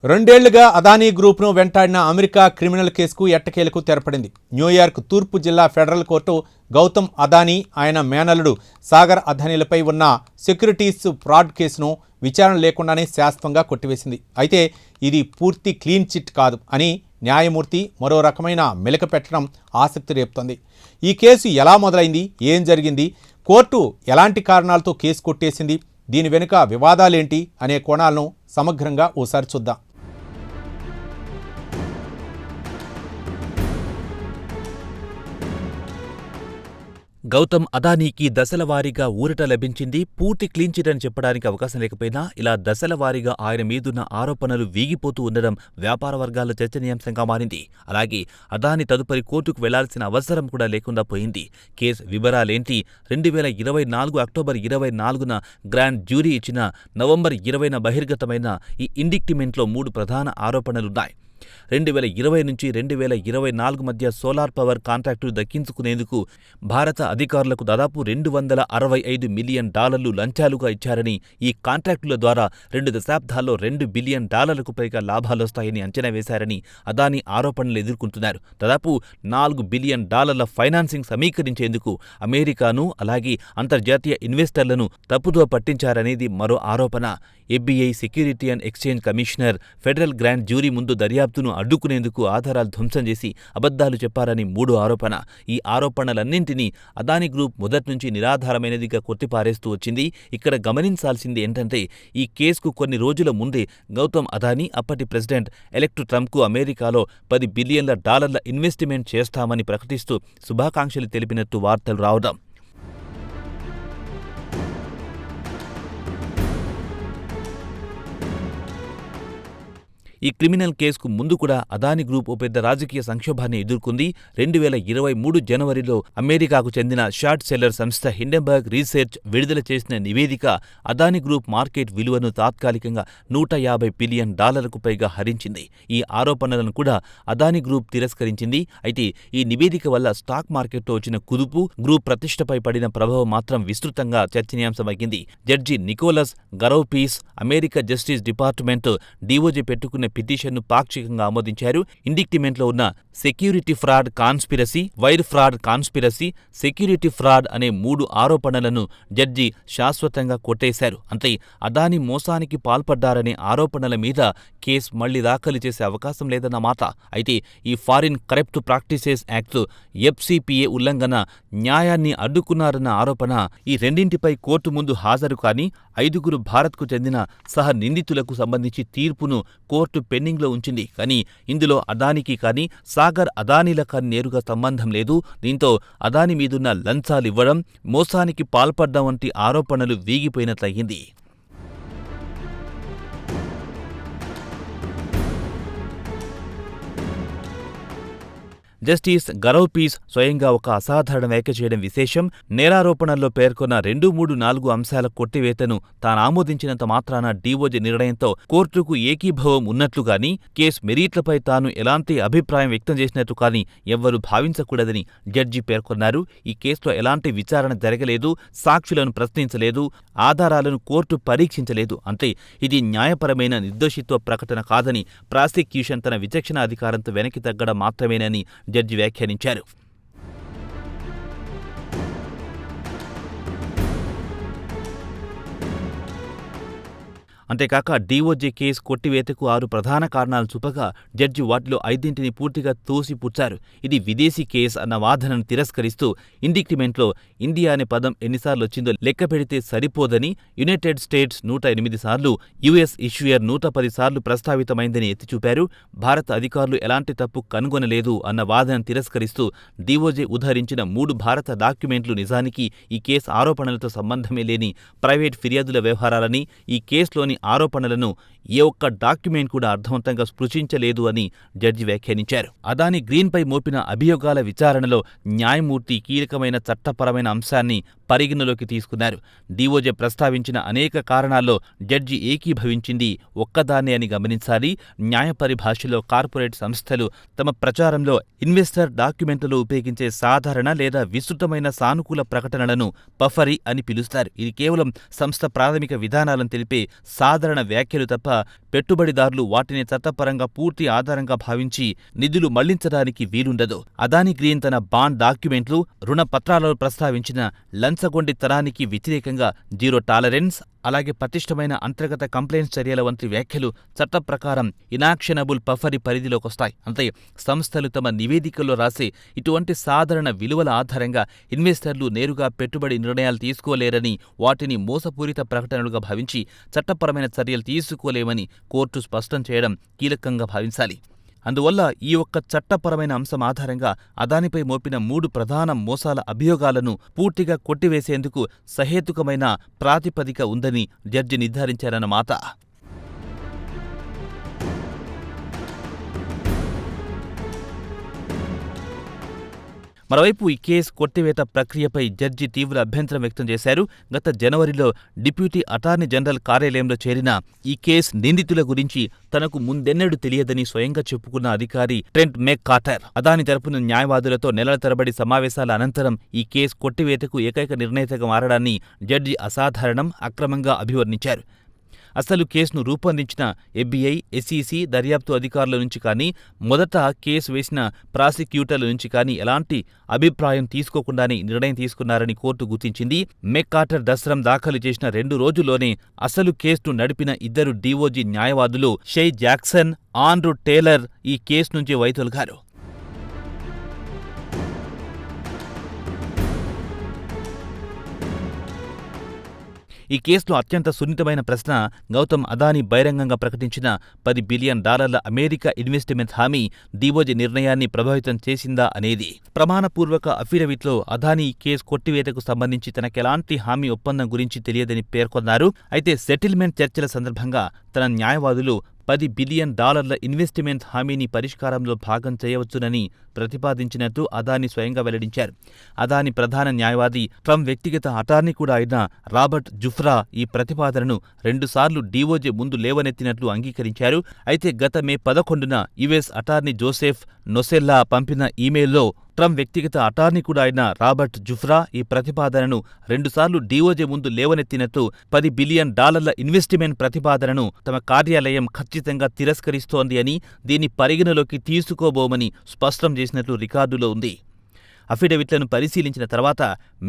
రెండేళ్లుగా Adani గ్రూప్ను వెంటాడిన America criminal కేసుకు ఎట్టకేలకు తెరపడింది. న్యూయార్క్ తూర్పు జిల్లా ఫెడరల్ కోర్టు గౌతమ్ అదానీ, ఆయన మేనల్లుడు సాగర్ అదానీలపై ఉన్న సెక్యూరిటీస్ ఫ్రాడ్ కేసును విచారణ లేకుండానే శాశ్వతంగా కొట్టివేసింది. అయితే ఇది పూర్తి క్లీన్ చిట్ కాదు అని న్యాయమూర్తి మరో రకమైన మెలిక పెట్టడం ఆసక్తి రేపుతోంది. ఈ కేసు ఎలా మొదలైంది, ఏం జరిగింది, కోర్టు ఎలాంటి కారణాలతో కేసు కొట్టేసింది, దీని వెనుక వివాదాలేంటి అనే కోణాలను సమగ్రంగా ఓసారి చూద్దాం. గౌతమ్ అదానీకి దశలవారీగా ఊరట లభించింది. పూర్తి క్లీన్ చిట్ అని చెప్పడానికి అవకాశం లేకపోయినా ఇలా దశలవారీగా ఆయన మీదున్న ఆరోపణలు వీగిపోతూ ఉండడం వ్యాపార వర్గాల్లో చర్చనీయాంశంగా మారింది. అలాగే అదానీ తదుపరి కోర్టుకు వెళ్లాల్సిన అవసరం కూడా లేకుండా పోయింది. కేసు వివరాలేంటి, 2024 అక్టోబర్ 24న గ్రాండ్ జ్యూరీ ఇచ్చిన, నవంబర్ 20న బహిర్గతమైన ఈ ఇండిక్టిమెంట్లో 3 ప్రధాన ఆరోపణలున్నాయి. 2020 నుంచి 2024 మధ్య సోలార్ పవర్ కాంట్రాక్టులు దక్కించుకునేందుకు భారత అధికారులకు దాదాపు $265 మిలియన్ లంచాలుగా ఇచ్చారని, ఈ కాంట్రాక్టుల ద్వారా 2 దశాబ్దాల్లో $2 బిలియన్ పైగా లాభాలొస్తాయని అంచనా వేశారని అదానీ ఆరోపణలు ఎదుర్కొంటున్నారు. దాదాపు $4 బిలియన్ ఫైనాన్సింగ్ సమీకరించేందుకు అమెరికాను, అలాగే అంతర్జాతీయ ఇన్వెస్టర్లను తప్పుదోవ పట్టించారనేది మరో ఆరోపణ. FBI security and exchange commissioner federal grand jury ముందు దర్యాప్తును అడ్డుకునేందుకు ఆధారాలు ధ్వంసం చేసి అబద్ధాలు చెప్పారని 3వ ఆరోపణ. ఈ ఆరోపణలన్నింటినీ అదానీ గ్రూప్ మొదట్నుంచి నిరాధారమైనదిగా కొట్టిపారేస్తూ వచ్చింది. ఇక్కడ గమనించాల్సింది ఏంటంటే, ఈ కేసుకు కొన్ని రోజుల ముందే గౌతమ్ అదానీ అప్పటి ప్రెసిడెంట్ ఎలెక్ట్ ట్రంప్కు అమెరికాలో $10 బిలియన్ల ఇన్వెస్ట్మెంట్ చేస్తామని ప్రకటిస్తూ శుభాకాంక్షలు తెలిపినట్టు వార్తలు రావడం. ఈ క్రిమినల్ కేసుకు ముందు కూడా అదానీ గ్రూప్ ఓ పెద్ద రాజకీయ సంక్షోభాన్ని ఎదుర్కొంది. 2023 జనవరిలో అమెరికాకు చెందిన షార్ట్ సెల్లర్ సంస్థ హిండెన్బర్గ్ రీసెర్చ్ విడుదల చేసిన నివేదిక అదానీ గ్రూప్ మార్కెట్ విలువను తాత్కాలికంగా $150 బిలియన్ పైగా హరించింది. ఈ ఆరోపణలను కూడా అదానీ గ్రూప్ తిరస్కరించింది. అయితే ఈ నివేదిక వల్ల స్టాక్ మార్కెట్లో వచ్చిన కుదుపు, గ్రూప్ ప్రతిష్టపై పడిన ప్రభావం మాత్రం విస్తృతంగా చర్చనీయాంశమయ్యింది. Judge Nicholas Garaufis America justice department DOJ పెట్టుకున్న పిటిషన్ను పాక్షికంగా ఆమోదించారు. ఇండిక్టిమెంట్లో ఉన్న security fraud conspiracy, wire fraud conspiracy, security fraud అనే 3 ఆరోపణలను జడ్జి శాశ్వతంగా కొట్టేశారు. అంతే, అదానీ మోసానికి పాల్పడ్డారనే ఆరోపణల మీద కేసు మళ్లీ దాఖలు చేసే అవకాశం లేదన్నమాట. అయితే ఈ foreign corrupt practices act FCPA ఉల్లంఘన, న్యాయాన్ని అడ్డుకున్నారన్న ఆరోపణ, ఈ రెండింటిపై కోర్టు ముందు హాజరు కాని 5గురు భారత్కు చెందిన సహ నిందితులకు సంబంధించి తీర్పును కోర్టు పెండింగ్లో ఉంచింది. కానీ ఇందులో అదానీకి కానీ సాగర్ అదానీల కానీ నేరుగా సంబంధం లేదు. దీంతో అదానీ మీదున్న లంచాలివ్వడం, మోసానికి పాల్పడ్డం వంటి ఆరోపణలు వీగిపోయినట్లయింది. జస్టిస్ గరౌపీస్ స్వయంగా ఒక అసాధారణ వ్యాఖ్య చేయడం విశేషం. నేరారోపణల్లో పేర్కొన్న 2, 3, 4 అంశాల కొట్టివేతను తాను ఆమోదించినంత మాత్రాన DOJ నిర్ణయంతో కోర్టుకు ఏకీభావం ఉన్నట్లుగాని, కేసు మెరిట్లపై తాను ఎలాంటి అభిప్రాయం వ్యక్తం చేసినట్టు కానీ ఎవ్వరూ భావించకూడదని జడ్జి పేర్కొన్నారు. ఈ కేసులో ఎలాంటి విచారణ జరగలేదు, సాక్షులను ప్రశ్నించలేదు, ఆధారాలను కోర్టు పరీక్షించలేదు. అంతే, ఇది న్యాయపరమైన నిర్దోషిత్వ ప్రకటన కాదని, ప్రాసిక్యూషన్ తన విచక్షణ అధికారంతో వెనక్కి తగ్గడం మాత్రమేనని జడ్జి వ్యాఖ్యానించారు. అంతేకాక DOJ కేసు కొట్టివేతకు 6 ప్రధాన కారణాలు చూపగా జడ్జి వాటిలో 5ంటిని పూర్తిగా తోసిపుచ్చారు. ఇది విదేశీ కేసు అన్న వాదనను తిరస్కరిస్తూ ఇండిక్టిమెంట్లో ఇండియా అనే పదం ఎన్నిసార్లు వచ్చిందో లెక్క పెడితే సరిపోదని, యునైటెడ్ స్టేట్స్ 108 సార్లు, US ఇష్యూయర్ 110 సార్లు ప్రస్తావితమైందని ఎత్తిచూపారు. భారత అధికారులు ఎలాంటి తప్పు కనుగొనలేదు అన్న వాదనను తిరస్కరిస్తూ DOJ ఉదహరించిన 3 భారత డాక్యుమెంట్లు నిజానికి ఈ కేసు ఆరోపణలతో సంబంధమే లేని ప్రైవేట్ ఫిర్యాదుల వ్యవహారాలని, ఈ కేసులోని ఆరోపణలను ఏ ఒక్క డాక్యుమెంట్ కూడా అర్థవంతంగా స్పృశించలేదు అని జడ్జి వ్యాఖ్యానించారు. అదానీ గ్రీన్పై మోపిన అభియోగాల విచారణలో న్యాయమూర్తి కీలకమైన చట్టపరమైన అంశాన్ని పరిగణలోకి తీసుకున్నారు. డీఓజే ప్రస్తావించిన అనేక కారణాల్లో జడ్జి ఏకీభవించింది ఒక్కదాన్నే అని గమనించాలి. న్యాయ పరిభాషలో కార్పొరేట్ సంస్థలు తమ ప్రచారంలో ఇన్వెస్టర్ డాక్యుమెంట్లలో ఉపయోగించే సాధారణ లేదా విస్తృతమైన సానుకూల ప్రకటనలను పఫరీ అని పిలుస్తారు. ఇది కేవలం సంస్థ ప్రాథమిక విధానాలను తెలిపే సాధారణ వ్యాఖ్యలు తప్ప పెట్టుబడిదారులు వాటిని చట్టపరంగా పూర్తి ఆధారంగా భావించి నిధులు మళ్లించడానికి వీలుండదు. అదానీ గ్రీన్ తన బాండ్ డాక్యుమెంట్లు, రుణ పత్రాలలో ప్రస్తావించిన లంచగొండితనానికి వ్యతిరేకంగా జీరో టాలరెన్స్, అలాగే పటిష్టమైన అంతర్గత కంప్లైంట్స్ చర్యల వంటి వ్యాఖ్యలు చట్ట ప్రకారం ఇనాక్షనబుల్ పఫరీ పరిధిలోకొస్తాయి. అంతే, సంస్థలు తమ నివేదికల్లో రాసే ఇటువంటి సాధారణ విలువల ఆధారంగా ఇన్వెస్టర్లు నేరుగా పెట్టుబడి నిర్ణయాలు తీసుకోలేరని, వాటిని మోసపూరిత ప్రకటనలుగా భావించి చట్టపరమైన చర్యలు తీసుకోలేమని కోర్టు స్పష్టం చేయడం కీలకంగా భావించాలి. అందువల్ల ఈ ఒక్క చట్టపరమైన అంశం ఆధారంగా అదానిపై మోపిన 3 ప్రధాన మోసాల అభియోగాలను పూర్తిగా కొట్టివేసేందుకు సహేతుకమైన ప్రాతిపదిక ఉందని జడ్జి నిర్ధారించారన్నమాట. మరోవైపు ఈ కేసు కొట్టివేత ప్రక్రియపై జడ్జి తీవ్ర అభ్యంతరం వ్యక్తం చేశారు. గత జనవరిలో డిప్యూటీ అటార్నీ జనరల్ కార్యాలయంలో చేరిన ఈ కేసు నిందితుల గురించి తనకు ముందెన్నడూ తెలియదని స్వయంగా చెప్పుకున్న అధికారి ట్రెంట్ మెక్కార్టర్ అదానీ తరపున న్యాయవాదులతో నెలల తరబడి సమావేశాల అనంతరం ఈ కేసు కొట్టివేతకు ఏకైక నిర్ణేతగా మారడాన్ని జడ్జి అసాధారణం, అక్రమంగా అభివర్ణించారు. అసలు కేసును రూపొందించిన ఎఫ్బీఐ, ఎస్ఈసీ దర్యాప్తు అధికారుల నుంచి కానీ, మొదట కేసు వేసిన ప్రాసిక్యూటర్ల నుంచి కానీ ఎలాంటి అభిప్రాయం తీసుకోకుండానే నిర్ణయం తీసుకున్నారని కోర్టు గుర్తించింది. మెక్కార్టర్ దస్రం దాఖలు చేసిన 2 రోజుల్లోనే అసలు కేసును నడిపిన 2 డీఓజీ న్యాయవాదులు షై జాక్సన్, ఆండ్రూ టేలర్ ఈ కేసు నుంచి వైదొలిగారు. ఈ కేసులో అత్యంత సున్నితమైన ప్రశ్న గౌతమ్ అదానీ బహిరంగంగా ప్రకటించిన $10 బిలియన్ అమెరికా ఇన్వెస్ట్మెంట్ హామీ డీఓజే నిర్ణయాన్ని ప్రభావితం చేసిందా అనేది. ప్రమాణపూర్వక అఫిడవిట్లో అదానీ కేసు కొట్టివేతకు సంబంధించి తనకెలాంటి హామీ ఒప్పందం గురించి తెలియదని పేర్కొన్నారు. అయితే సెటిల్మెంట్ చర్చల సందర్భంగా తన న్యాయవాదులు $10 బిలియన్ ఇన్వెస్ట్మెంట్ హామీని పరిష్కారంలో భాగం చేయవచ్చునని ప్రతిపాదించినట్టు అదానీ స్వయంగా వెల్లడించారు. అదానీ ప్రధాన న్యాయవాది, ట్రంప్ వ్యక్తిగత అటార్నీ కూడా అయిన రాబర్ట్ జుఫ్రా ఈ ప్రతిపాదనను 2 సార్లు డీఓజే ముందు లేవనెత్తినట్లు అంగీకరించారు. అయితే గత మే 11న యుఎస్ అటార్నీ జోసెఫ్ నొసెల్లా పంపిన ఈమెయిల్లో ట్రంప్ వ్యక్తిగత అటార్నీ కూడా అయిన రాబర్ట్ జుఫ్రా ఈ ప్రతిపాదనను 2 సార్లు డీఓజే ముందు లేవనెత్తినట్టు $10 బిలియన్ ఇన్వెస్ట్మెంట్ ప్రతిపాదనను తమ కార్యాలయం ఖచ్చితంగా తిరస్కరిస్తోంది అని, దీన్ని పరిగణలోకి తీసుకోబోమని స్పష్టం చేసినట్లు రికార్డులో ఉంది. అఫిడవిట్లను పరిశీలించిన తర్వాత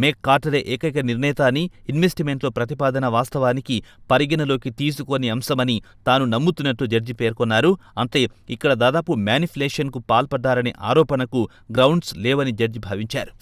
మెక్కార్టరే ఏకైక నిర్ణేత అని, ఇన్వెస్ట్మెంట్లో ప్రతిపాదన వాస్తవానికి పరిగణలోకి తీసుకోని అంశమని తాను నమ్ముతున్నట్టు జడ్జి పేర్కొన్నారు. అంతే, ఇక్కడ దాదాపు మ్యానిపులేషన్కు పాల్పడ్డారనే ఆరోపణకు గ్రౌండ్స్ లేవని జడ్జి భావించారు.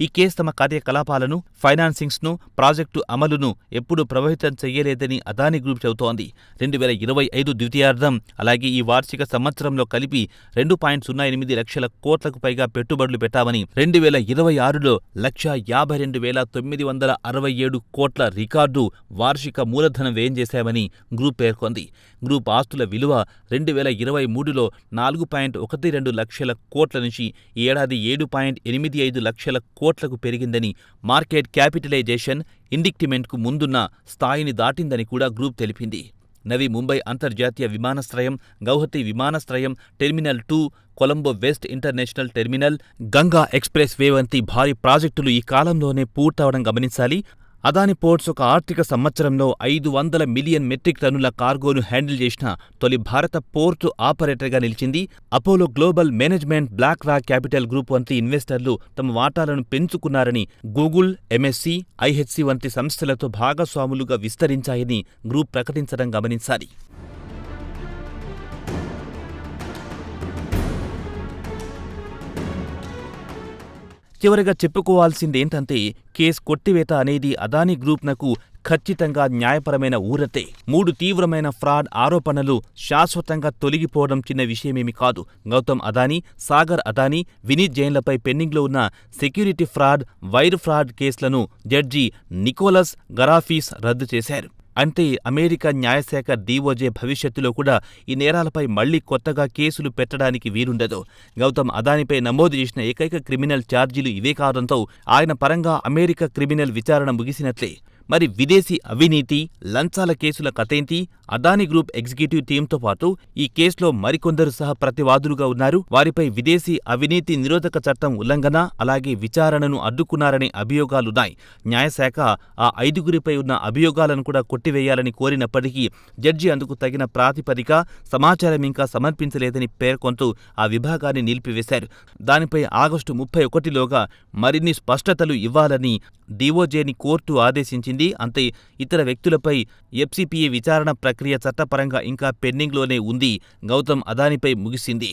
ఈ కేసు తమ కార్యకలాపాలను, ఫైనాన్సింగ్స్ను, ప్రాజెక్టు అమలును ఎప్పుడూ ప్రభావితం చెయ్యలేదని అదానీ గ్రూప్ చెబుతోంది. 2025 ద్వితీయార్థం అలాగే ఈ వార్షిక సంవత్సరంలో కలిపి 2.08 లక్షల కోట్లకు పైగా పెట్టుబడులు పెట్టామని, 2026లో 1,52,967 కోట్ల రికార్డు వార్షిక మూలధనం వ్యయం చేశామని గ్రూప్ పేర్కొంది. గ్రూప్ ఆస్తుల విలువ 2023లో 4.12 లక్షల కోట్ల నుంచి ఈ ఏడాది 7.85 లక్షల కోట్లకు పెరిగిందని, మార్కెట్ క్యాపిటలైజేషన్ ఇండిక్టిమెంట్కు ముందున్న స్థాయిని దాటిందని కూడా గ్రూప్ తెలిపింది. నవీ ముంబై అంతర్జాతీయ విమానాశ్రయం, గౌహతి విమానాశ్రయం, terminal 2, Colombo west international terminal, Ganga express way వంటి భారీ ప్రాజెక్టులు ఈ కాలంలోనే పూర్తవడం గమనించాలి. అదానీ పోర్ట్స్ ఒక ఆర్థిక సంవత్సరంలో 500 మిలియన్ మెట్రిక్ టన్నుల కార్గోను హ్యాండిల్ చేసిన తొలి భారత పోర్టు ఆపరేటర్గా నిలిచింది. Apollo Global Management, BlackRock Capital Group వంటి ఇన్వెస్టర్లు తమ వాటాలను పెంచుకున్నారని, గూగుల్, ఎంఎస్సి, ఐహెచ్సి వంటి సంస్థలతో భాగస్వాములుగా విస్తరించాయని గ్రూప్ ప్రకటించడం గమనించాలి. చివరిగా చెప్పుకోవాల్సిందేంటంటే, కేసు కొట్టివేత అనేది అదానీ గ్రూప్నకు ఖచ్చితంగా న్యాయపరమైన ఊరటే. 3 తీవ్రమైన ఫ్రాడ్ ఆరోపణలు శాశ్వతంగా తొలగిపోవడం చిన్న విషయమేమి కాదు. గౌతమ్ అదానీ, సాగర్ అదానీ, వినీత్ జైన్లపై పెండింగ్లో ఉన్న సెక్యూరిటీ ఫ్రాడ్, వైర్ ఫ్రాడ్ కేసులను జడ్జి నికోలస్ గరాఫీస్ రద్దు చేశారు. అంటే అమెరికా న్యాయశాఖ డీఓజే భవిష్యత్తులో కూడా ఈ నేరాలపై మళ్లీ కొత్తగా కేసులు పెట్టడానికి వీలుండదు. గౌతమ్ అదానీపై నమోదు చేసిన ఏకైక క్రిమినల్ ఛార్జీలు ఇవే కావడంతో ఆయన పరంగా అమెరికా క్రిమినల్ విచారణ ముగిసినట్లే. మరి విదేశీ అవినీతి, లంచాల కేసుల కథేంటి? అదానీ గ్రూప్ ఎగ్జిక్యూటివ్ టీంతో పాటు ఈ కేసులో మరికొందరు సహా ప్రతివాదులుగా ఉన్నారు. వారిపై విదేశీ అవినీతి నిరోధక చట్టం ఉల్లంఘన, అలాగే విచారణను అడ్డుకున్నారనే అభియోగాలున్నాయి. న్యాయశాఖ ఆ 5గురిపై ఉన్న అభియోగాలను కూడా కొట్టివేయాలని కోరినప్పటికీ జడ్జి అందుకు తగిన ప్రాతిపదిక, సమాచారం ఇంకా సమర్పించలేదని పేర్కొంటూ ఆ విభాగాన్ని నిలిపివేశారు. దానిపై ఆగస్టు 31లోగా మరిన్ని స్పష్టతలు ఇవ్వాలని డీఓజేని కోర్టు ఆదేశించింది. అంతే, ఇతర వ్యక్తులపై ఎఫ్సిపిఏ విచారణ ప్రక్రియ చట్టపరంగా ఇంకా పెండింగ్లోనే ఉంది. గౌతమ్ అదానీపై ముగిసింది.